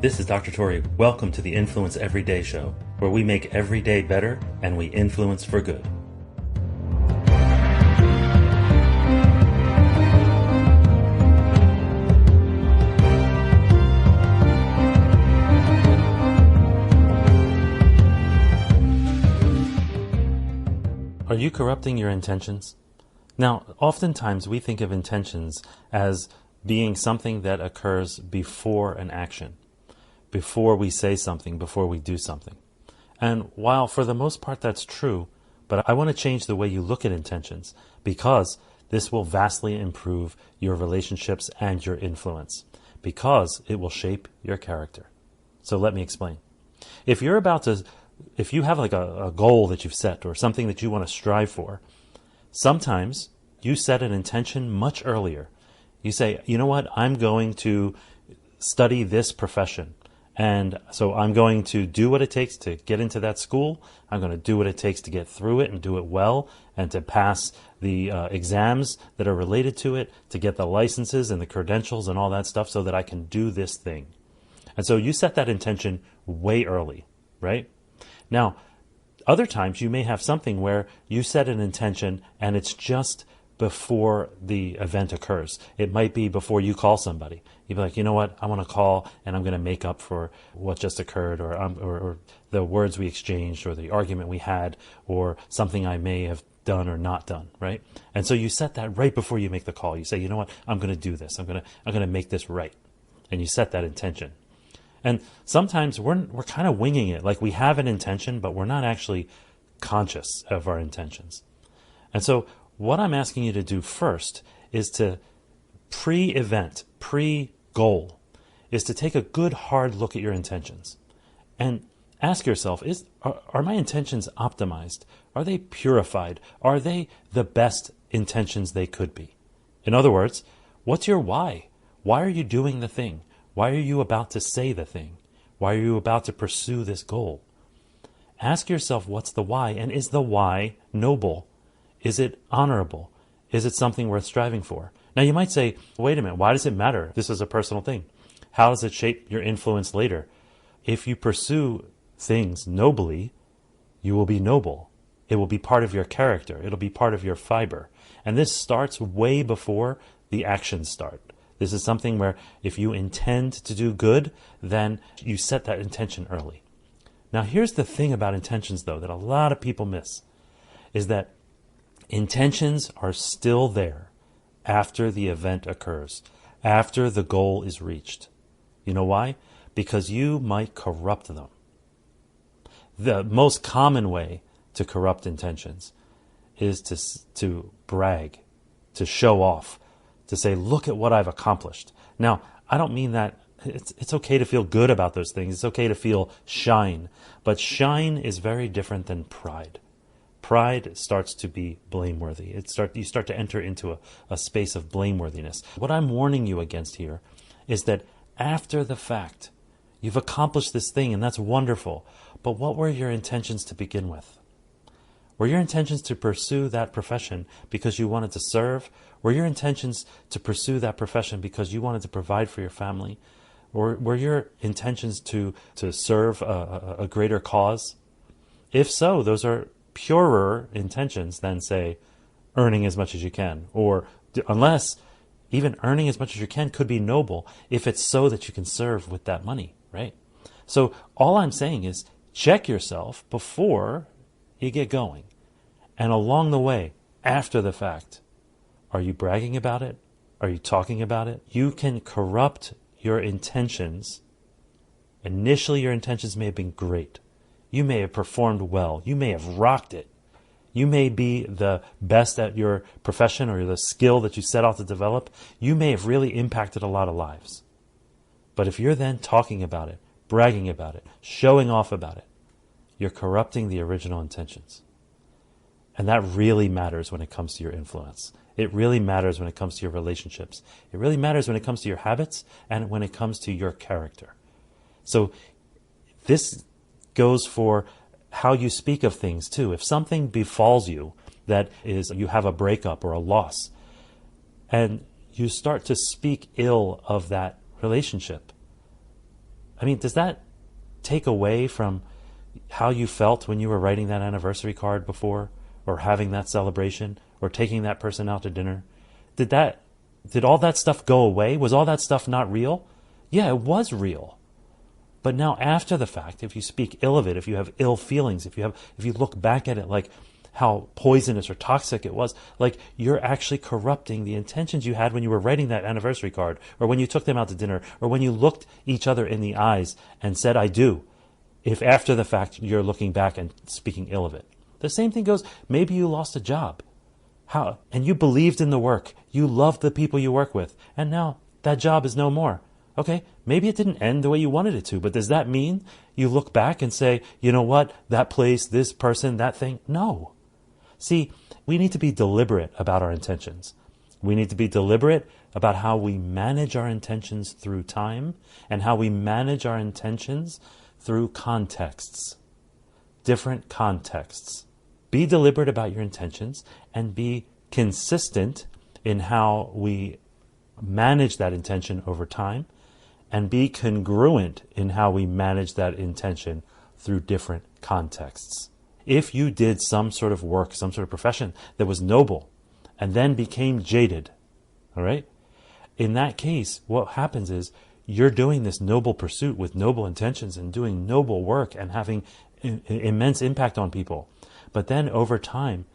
This is Dr. Tori. Welcome to the Influence Everyday Show, where we make every day better and we influence for good. Are you corrupting your intentions? Now, oftentimes we think of intentions as being something that occurs before an action, before we say something, before we do something. And while for the most part that's true, but I want to change the way you look at intentions, because this will vastly improve your relationships and your influence, because it will shape your character. So let me explain. If you have like a goal that you've set or something that you want to strive for, sometimes you set an intention much earlier. You say, you know what, I'm going to study this profession. And so I'm going to do what it takes to get into that school. I'm going to do what it takes to get through it and do it well and to pass the exams that are related to it, to get the licenses and the credentials and all that stuff so that I can do this thing. And so you set that intention way early, right? Now, other times you may have something where you set an intention and it's just before the event occurs. It might be before you call somebody. You'd be like, you know what, I want to call and I'm going to make up for what just occurred or the words we exchanged or the argument we had or something I may have done or not done, right? And so you set that right before you make the call. You say, you know what, I'm going to do this. I'm going to make this right. And you set that intention. And sometimes we're kind of winging it, like we have an intention, but we're not actually conscious of our intentions. And so what I'm asking you to do first is to pre-event, pre-goal, is to take a good hard look at your intentions and ask yourself, are my intentions optimized? Are they purified? Are they the best intentions they could be? In other words, what's your why? Why are you doing the thing? Why are you about to say the thing? Why are you about to pursue this goal? Ask yourself, what's the why? And is the why noble? Is it honorable? Is it something worth striving for? Now you might say, wait a minute, why does it matter? This is a personal thing. How does it shape your influence later? If you pursue things nobly, you will be noble. It will be part of your character. It'll be part of your fiber. And this starts way before the actions start. This is something where if you intend to do good, then you set that intention early. Now here's the thing about intentions though that a lot of people miss, is that intentions are still there after the event occurs, after the goal is reached. You know why? Because you might corrupt them. The most common way to corrupt intentions is to brag, to show off, to say, look at what I've accomplished. Now, I don't mean that it's okay to feel good about those things. It's okay to feel shine. But shine is very different than pride. Pride starts to be blameworthy. You start to enter into a space of blameworthiness. What I'm warning you against here is that after the fact, you've accomplished this thing and that's wonderful. But what were your intentions to begin with? Were your intentions to pursue that profession because you wanted to serve? Were your intentions to pursue that profession because you wanted to provide for your family? Or were your intentions to serve a greater cause? If so, those are purer intentions than, say, earning as much as you can. Or unless even earning as much as you can could be noble if it's so that you can serve with that money, right? So all I'm saying is check yourself before you get going. And along the way, after the fact, are you bragging about it? Are you talking about it? You can corrupt your intentions. Initially, your intentions may have been great. You may have performed well. You may have rocked it. You may be the best at your profession or the skill that you set out to develop. You may have really impacted a lot of lives. But if you're then talking about it, bragging about it, showing off about it, you're corrupting the original intentions. And that really matters when it comes to your influence. It really matters when it comes to your relationships. It really matters when it comes to your habits and when it comes to your character. So this goes for how you speak of things too. If something befalls you that is, you have a breakup or a loss, and you start to speak ill of that relationship, I mean, does that take away from how you felt when you were writing that anniversary card before, or having that celebration, or taking that person out to dinner? Did all that stuff go away? Was all that stuff not real? Yeah, it was real. But now after the fact, if you speak ill of it, if you have ill feelings, if you look back at it like how poisonous or toxic it was, like you're actually corrupting the intentions you had when you were writing that anniversary card, or when you took them out to dinner, or when you looked each other in the eyes and said, I do. If after the fact you're looking back and speaking ill of it. The same thing goes, maybe you lost a job. How? And you believed in the work. You loved the people you work with. And now that job is no more. Okay, maybe it didn't end the way you wanted it to, but does that mean you look back and say, you know what, that place, this person, that thing? No. See, we need to be deliberate about our intentions. We need to be deliberate about how we manage our intentions through time and how we manage our intentions through contexts, different contexts. Be deliberate about your intentions and be consistent in how we manage that intention over time, and be congruent in how we manage that intention through different contexts. If you did some sort of work, some sort of profession that was noble and then became jaded, all right? In that case, what happens is you're doing this noble pursuit with noble intentions and doing noble work and having immense impact on people. But then over time,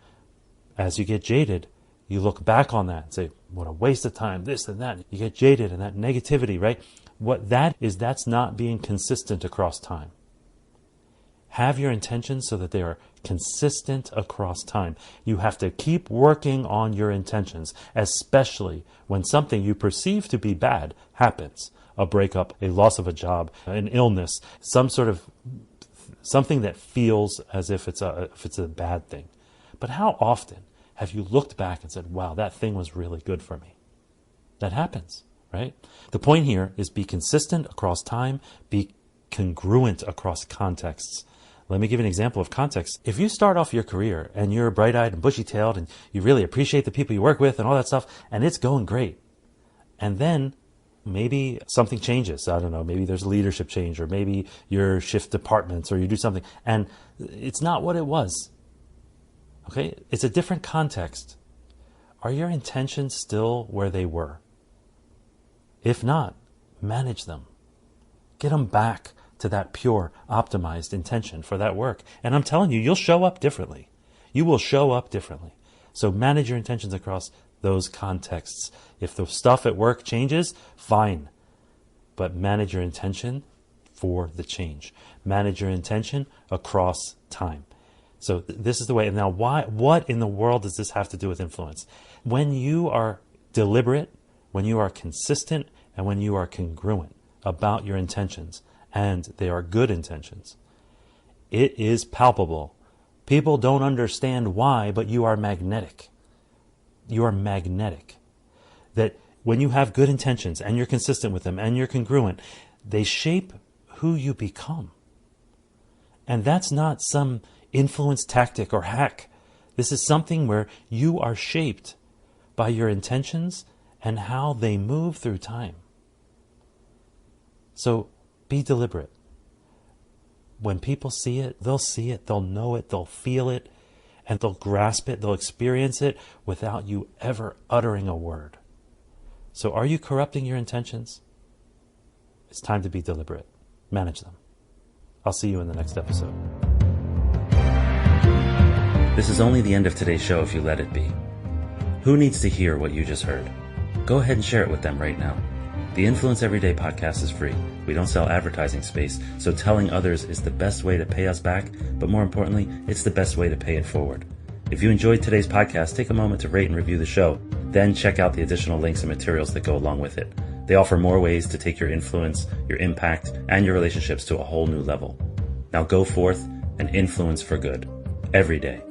as you get jaded, you look back on that and say, what a waste of time, this and that. You get jaded and that negativity, right? What that is, that's not being consistent across time. Have your intentions so that they are consistent across time. You have to keep working on your intentions, especially when something you perceive to be bad happens. A breakup, a loss of a job, an illness, something that feels as if it's a bad thing. But how often have you looked back and said, wow, that thing was really good for me? That happens, right? The point here is be consistent across time, be congruent across contexts. Let me give you an example of context. If you start off your career and you're bright-eyed and bushy-tailed and you really appreciate the people you work with and all that stuff, and it's going great, and then maybe something changes. I don't know, maybe there's a leadership change, or maybe you shift departments, or you do something, and it's not what it was. Okay? It's a different context. Are your intentions still where they were? If not, manage them. Get them back to that pure, optimized intention for that work. And I'm telling you, you'll show up differently. You will show up differently. So manage your intentions across those contexts. If the stuff at work changes, fine. But manage your intention for the change. Manage your intention across time. So this is the way. Now, what in the world does this have to do with influence? When you are deliberate, when you are consistent, and when you are congruent about your intentions, and they are good intentions, it is palpable. People don't understand why, but you are magnetic. You are magnetic. That when you have good intentions and you're consistent with them and you're congruent, they shape who you become. And that's not some influence tactic or hack. This is something where you are shaped by your intentions and how they move through time. So be deliberate. When people see it, they'll know it, they'll feel it, and they'll grasp it, they'll experience it without you ever uttering a word. So are you corrupting your intentions? It's time to be deliberate. Manage them. I'll see you in the next episode. This is only the end of today's show if you let it be. Who needs to hear what you just heard? Go ahead and share it with them right now. The Influence Everyday podcast is free. We don't sell advertising space, so telling others is the best way to pay us back, but more importantly, it's the best way to pay it forward. If you enjoyed today's podcast, take a moment to rate and review the show, then check out the additional links and materials that go along with it. They offer more ways to take your influence, your impact, and your relationships to a whole new level. Now go forth and influence for good, every day.